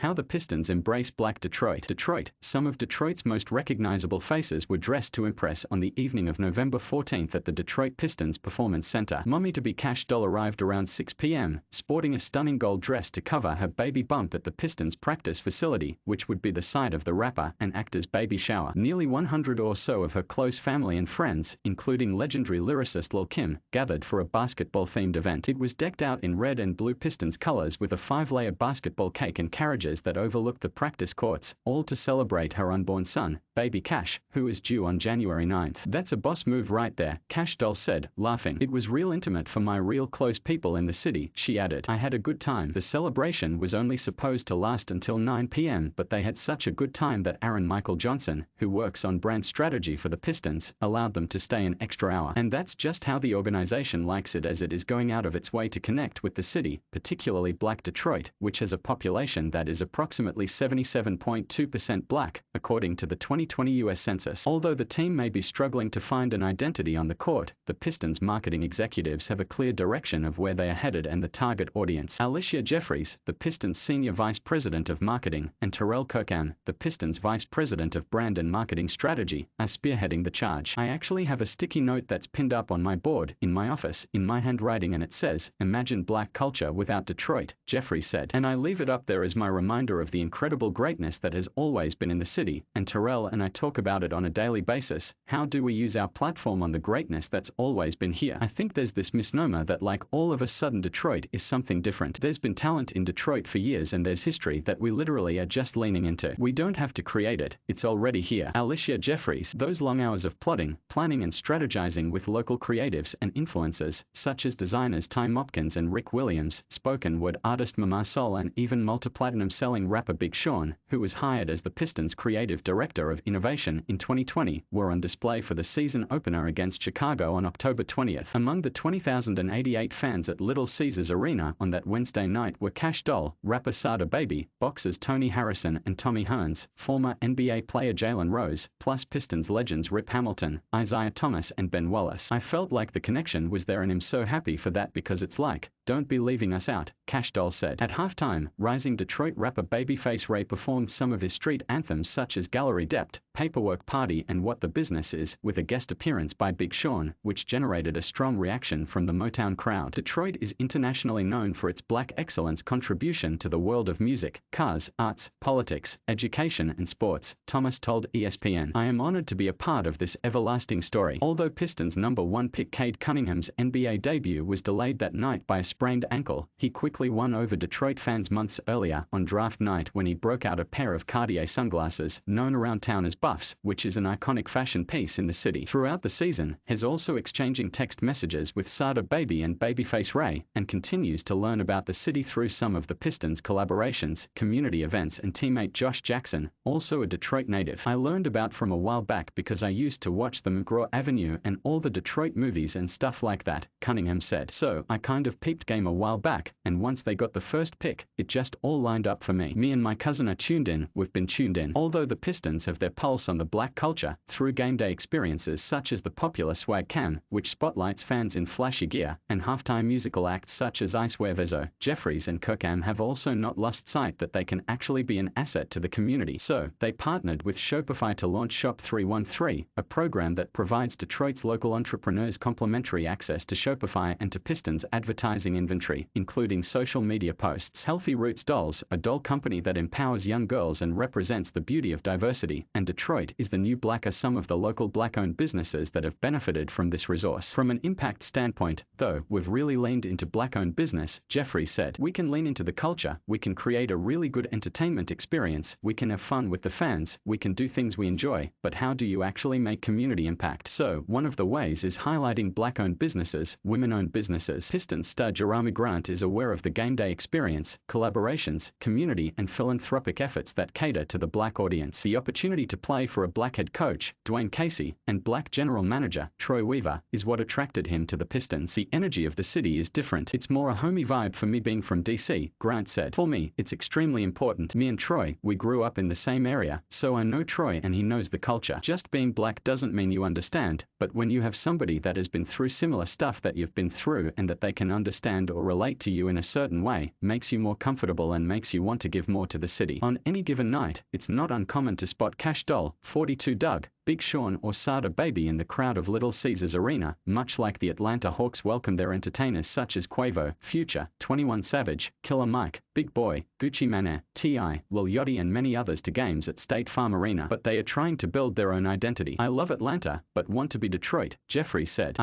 How the Pistons Embrace Black Detroit. Detroit, some of Detroit's most recognizable faces were dressed to impress on the evening of November 14th at the Detroit Pistons Performance Center. Mommy-to-be Kash Doll arrived around 6 p.m., sporting a stunning gold dress to cover her baby bump at the Pistons practice facility, which would be the site of the rapper and actor's baby shower. Nearly 100 or so of her close family and friends, including legendary lyricist Lil' Kim, gathered for a basketball-themed event. It was decked out in red and blue Pistons colors with a 5-layer basketball cake and carriages that overlooked the practice courts, all to celebrate her unborn son, baby Kash, who is due on January 9th. That's a boss move right there, Kash Doll said, laughing. It was real intimate for my real close people in the city, she added. I had a good time. The celebration was only supposed to last until 9 p.m., but they had such a good time that Aaron Michael Johnson, who works on brand strategy for the Pistons, allowed them to stay an extra hour. And that's just how the organization likes it, as it is going out of its way to connect with the city, particularly Black Detroit, which has a population that is approximately 77.2% black, according to the 2020 U.S. Census. Although the team may be struggling to find an identity on the court, the Pistons marketing executives have a clear direction of where they are headed and the target audience. Alicia Jeffreys, the Pistons Senior Vice President of Marketing, and Cunningham, the Pistons Vice President of Brand and Marketing Strategy, are spearheading the charge. I actually have a sticky note that's pinned up on my board in my office in my handwriting, and it says, "Imagine black culture without Detroit," Jeffrey said. And I leave it up there as my reminder of the incredible greatness that has always been in the city, and Terrell and I talk about it on a daily basis. How do we use our platform on the greatness that's always been here? I think there's this misnomer that like all of a sudden Detroit is something different. There's been talent in Detroit for years and there's history that we literally are just leaning into. We don't have to create it, it's already here. Alicia Jeffreys, those long hours of plotting, planning and strategizing with local creatives and influencers, such as designers Ty Mopkins and Rick Williams, spoken word artist Mama Soul, and even multi-platinum selling rapper Big Sean, who was hired as the Pistons Creative Director of Innovation in 2020, were on display for the season opener against Chicago on October 20th. Among the 20,088 fans at Little Caesars Arena on that Wednesday night were Kash Doll, rapper Sada Baby, boxers Tony Harrison and Tommy Hearns, former NBA player Jalen Rose, plus Pistons legends Rip Hamilton, Isaiah Thomas and Ben Wallace. I felt like the connection was there and I'm so happy for that because it's like, don't be leaving us out, Kash Doll said. At halftime, rising Detroit rapper Babyface Ray performed some of his street anthems such as Gallery Dept, Paperwork Party and What the Business Is, with a guest appearance by Big Sean, which generated a strong reaction from the Motown crowd. Detroit is internationally known for its black excellence contribution to the world of music, cars, arts, politics, education and sports, Thomas told ESPN. I am honored to be a part of this everlasting story. Although Pistons #1 pick Cade Cunningham's NBA debut was delayed that night by a sprained ankle, he quickly won over Detroit fans months earlier on draft night when he broke out a pair of Cartier sunglasses, known around town as Buffs, which is an iconic fashion piece in the city. Throughout the season, he's also exchanging text messages with Sada Baby and Babyface Ray, and continues to learn about the city through some of the Pistons' collaborations, community events and teammate Josh Jackson, also a Detroit native. I learned about from a while back because I used to watch the McGraw Avenue and all the Detroit movies and stuff like that, Cunningham said. So, I kind of peeped game a while back, and once they got the first pick, it just all lined up for me. Me and my cousin are tuned in, we've been tuned in. Although the Pistons have their pulse on the black culture, through game day experiences such as the popular Swag Cam, which spotlights fans in flashy gear, and halftime musical acts such as Icewear Vezo, Jeffries and Cunningham have also not lost sight that they can actually be an asset to the community. So, they partnered with Shopify to launch Shop 313, a program that provides Detroit's local entrepreneurs complimentary access to Shopify and to Pistons advertising inventory, including social media posts. Healthy Roots Dolls, a doll company that empowers young girls and represents the beauty of diversity, and Detroit is the new black, are some of the local black-owned businesses that have benefited from this resource. From an impact standpoint, though, we've really leaned into black-owned business, Jeffrey said. We can lean into the culture, we can create a really good entertainment experience, we can have fun with the fans, we can do things we enjoy, but how do you actually make community impact? So, one of the ways is highlighting black-owned businesses, women-owned businesses. Pistons star Jerami Grant is aware of the game day experience, collaborations, community and philanthropic efforts that cater to the black audience. The opportunity to play for a black head coach, Dwayne Casey, and black general manager, Troy Weaver, is what attracted him to the Pistons. The energy of the city is different. It's more a homey vibe for me being from DC, Grant said. For me, it's extremely important. Me and Troy, we grew up in the same area, so I know Troy and he knows the culture. Just being black doesn't mean you understand, but when you have somebody that has been through similar stuff that you've been through and that they can understand understand or relate to you in a certain way, makes you more comfortable and makes you want to give more to the city. On any given night, it's not uncommon to spot Kash Doll, 42 Doug, Big Sean or Sada Baby in the crowd of Little Caesars Arena, much like the Atlanta Hawks welcome their entertainers such as Quavo, Future, 21 Savage, Killer Mike, Big Boy, Gucci Mane, T.I., Lil Yachty and many others to games at State Farm Arena, but they are trying to build their own identity. I love Atlanta, but want to be Detroit, Jeffreys said.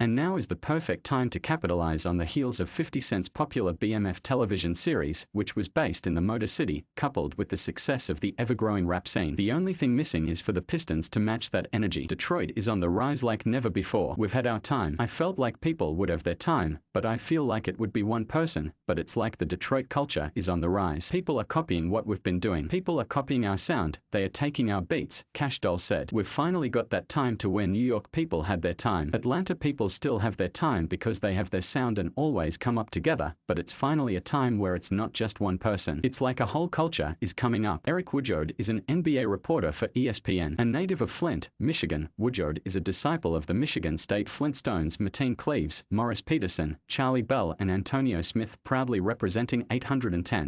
And now is the perfect time to capitalize on the heels of 50 Cent's popular BMF television series, which was based in the Motor City, coupled with the success of the ever-growing rap scene. The only thing missing is for the Pistons to match that energy. Detroit is on the rise like never before. We've had our time. I felt like people would have their time, but I feel like it would be one person, but it's like the Detroit culture is on the rise. People are copying what we've been doing. People are copying our sound. They are taking our beats, Kash Doll said. We've finally got that time to where New York people had their time. Atlanta people still have their time because they have their sound and always come up together, but it's finally a time where it's not just one person. It's like a whole culture is coming up. Eric Woodard is an NBA reporter for ESPN. A native of Flint, Michigan, Woodard is a disciple of the Michigan State Flintstones Mateen Cleaves, Morris Peterson, Charlie Bell and Antonio Smith, proudly representing 810.